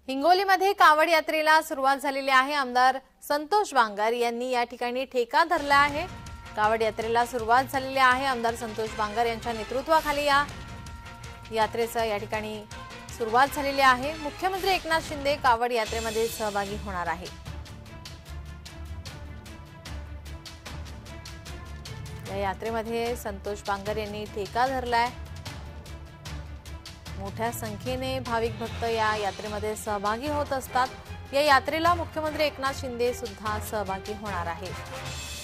हिंगोलीमध्ये कावड यात्रेला सुरुवात झालेली आहे। आमदार संतोष बांगर यांनी या ठिकाणी ठेका धरला आहे। कावड यात्रेला सुरुवात झालेली आहे। आमदार संतोष बांगर यांच्या नेतृत्वाखाली या यात्रेचा या ठिकाणी सुरुवात झालेली आहे। मुख्यमंत्री एकनाथ शिंदे कावड यात्रेमध्ये सहभागी होणार आहे। या यात्रेमध्ये संतोष बांगर यांनी ठेका धरलाय। मोठ्या संख्येने भाविक भक्त या यात्रेमध्ये सहभागी होत असतात। या यात्रेला मुख्यमंत्री एकनाथ शिंदे सुद्धा सहभागी होणार आहेत।